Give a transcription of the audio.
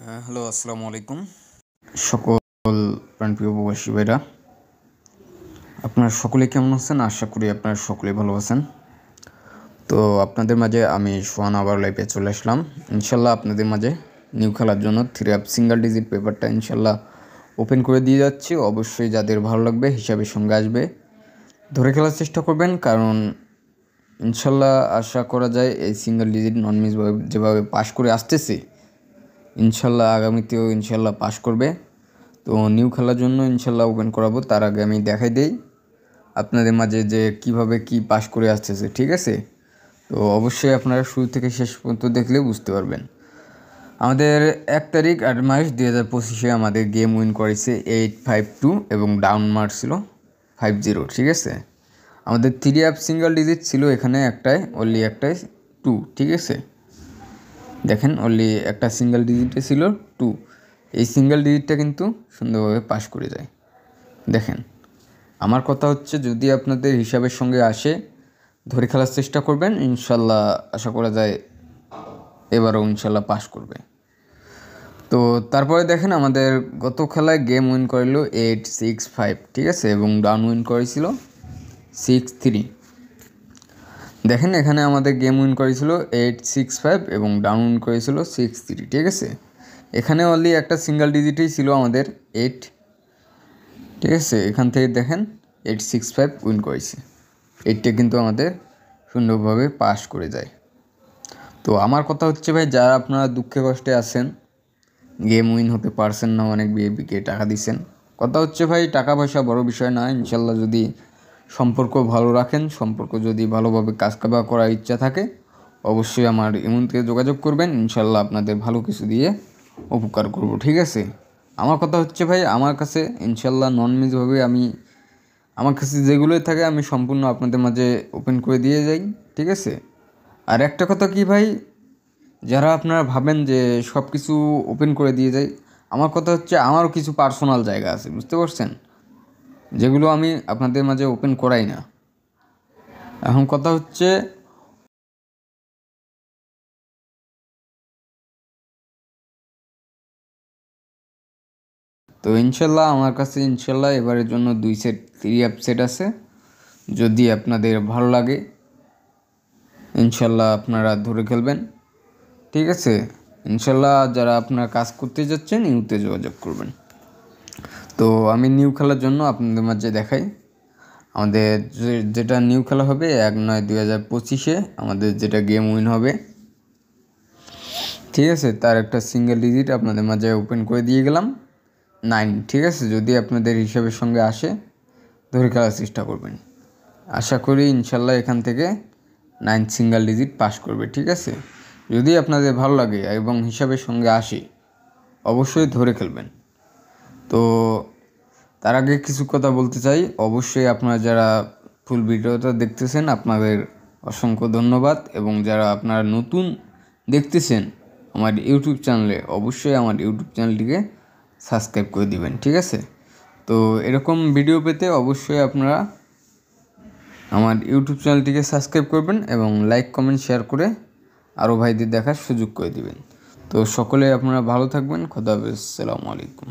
Hello, আসসালামু আলাইকুম। সকল প্রাণপ্রিয় প্রবাসী ভাইরা, আপনারা সকলে কেমন আছেন? আশা করি আপনারা সকলেই ভালো আছেন। তো আপনাদের মাঝে আমি সোহান আবার লাইভে চলে আসলাম। ইনশাল্লাহ আপনাদের মাঝে নিউ খেলার জন্য 3 সিঙ্গেল ডিজিট পেপারটা ইনশাল্লাহ ওপেন করে দিয়ে যাচ্ছি। অবশ্যই যাদের ভালো লাগবে হিসাবের সঙ্গে আসবে, ধরে খেলার চেষ্টা করবেন, কারণ ইনশাল্লাহ আশা করা যায় এই সিঙ্গেল ডিজিট নন মিস যেভাবে পাস করে আসতেছে, ইনশাল্লাহ আগামীতেও ইনশাল্লাহ পাস করবে। তো নিউ খেলার জন্য ইনশাল্লাহ ওপেন করাবো। তার আগে আমি দেখাই দেই আপনাদের মাঝে যে কিভাবে কি পাস করে আসতেছে, ঠিক আছে? তো অবশ্যই আপনারা শুরু থেকে শেষ পর্যন্ত দেখলে বুঝতে পারবেন। আমাদের 1 তারিখ 8 মাস 2025 আমাদের গেম উইন করেছে 852 এবং ডাউন মার্ক ছিল 50, ঠিক আছে? আমাদের 3 সিঙ্গেল ডিজিট ছিল এখানে একটাই, অনলি একটাই 2, ঠিক আছে? দেখেন, অনলি একটা সিঙ্গেল ডিজিটে ছিল 2। এই সিঙ্গেল ডিজিটটা কিন্তু সুন্দরভাবে পাস করে যায়। দেখেন, আমার কথা হচ্ছে যদি আপনাদের হিসাবের সঙ্গে আসে ধরে খেলার চেষ্টা করবেন, ইনশাল্লাহ আশা করা যায় এবারও ইনশাল্লাহ পাস করবে। তো তারপরে দেখেন আমাদের গত খেলায় গেম উইন করিল 865, ঠিক আছে? এবং ডাউন উইন করেছিল 63। দেখেন এখানে আমাদের গেম উইন করেছিল 865 এবং ডাউন উইন করেছিল 63, ঠিক আছে? এখানে অনলি একটা সিঙ্গেল ডিজিটেই ছিল আমাদের 8, ঠিক আছে? এখান থেকে দেখেন 865 উইন করেছে, 8টা কিন্তু আমাদের সুন্দরভাবে পাস করে যায়। তো আমার কথা হচ্ছে ভাই, যারা আপনারা দুঃখে কষ্টে আছেন, গেম উইন হতে পারছেন না, অনেক বিএপিকে টাকা দিচ্ছেন, কথা হচ্ছে ভাই টাকা পয়সা বড় বিষয় না। ইনশাল্লাহ যদি সম্পর্ক ভালো রাখেন, সম্পর্ক যদি ভালোভাবে কাজ করার ইচ্ছা থাকে, অবশ্যই আমার এমন থেকে যোগাযোগ করবেন। ইনশাল্লাহ আপনাদের ভালো কিছু দিয়ে উপকার করব, ঠিক আছে? আমার কথা হচ্ছে ভাই, আমার কাছে ইনশাল্লাহ নন মিসভাবে আমার কাছে যেগুলোই থাকে আমি সম্পূর্ণ আপনাদের মাঝে ওপেন করে দিয়ে যাই, ঠিক আছে? আর একটা কথা কি ভাই, যারা আপনারা ভাবেন যে সব কিছু ওপেন করে দিয়ে যাই, আমার কথা হচ্ছে আমারও কিছু পার্সোনাল জায়গা আছে, বুঝতে পারছেন, যেগুলো আমি আপনাদের মাঝে ওপেন করাই না। এখন কথা হচ্ছে তো ইনশাল্লাহ আমার কাছে ইনশাল্লাহ এবারের জন্য 2 সেট 3 সেট আছে। যদি আপনাদের ভালো লাগে ইনশাল্লাহ আপনারা ধরে খেলবেন, ঠিক আছে? ইনশাল্লাহ যারা আপনারা কাজ করতে যাচ্ছেন নিউতে যোগাযোগ করবেন। তো আমি নিউ খেলার জন্য আপনাদের মাঝে দেখাই আমাদের যেটা নিউ খেলা হবে 1/9/2025 আমাদের যেটা গেম উইন হবে, ঠিক আছে? তার একটা সিঙ্গেল ডিজিট আপনাদের মাঝে ওপেন করে দিয়ে গেলাম 9, ঠিক আছে? যদি আপনাদের হিসাবের সঙ্গে আসে ধরে খেলার চেষ্টা করবেন। আশা করি ইনশাল্লাহ এখান থেকে 9 সিঙ্গেল ডিজিট পাস করবে, ঠিক আছে? যদি আপনাদের ভালো লাগে এবং হিসাবের সঙ্গে আসে অবশ্যই ধরে খেলবেন। তো তার আগে কিছু কথা বলতে চাই। অবশ্যই আপনারা যারা ফুল ভিডিওটা দেখতেছেন আপনাদের অসংখ্য ধন্যবাদ, এবং যারা আপনারা নতুন দেখতেছেন আমার ইউটিউব চ্যানেলে, অবশ্যই আমার ইউটিউব চ্যানেলটিকে সাবস্ক্রাইব করে দিবেন, ঠিক আছে? তো এরকম ভিডিও পেতে অবশ্যই আপনারা আমার ইউটিউব চ্যানেলটিকে সাবস্ক্রাইব করবেন এবং লাইক কমেন্ট শেয়ার করে আরও ভাইদের দেখার সুযোগ করে দিবেন। তো সকলে আপনারা ভালো থাকবেন। খোদা হাফেজ, আসসালামু আলাইকুম।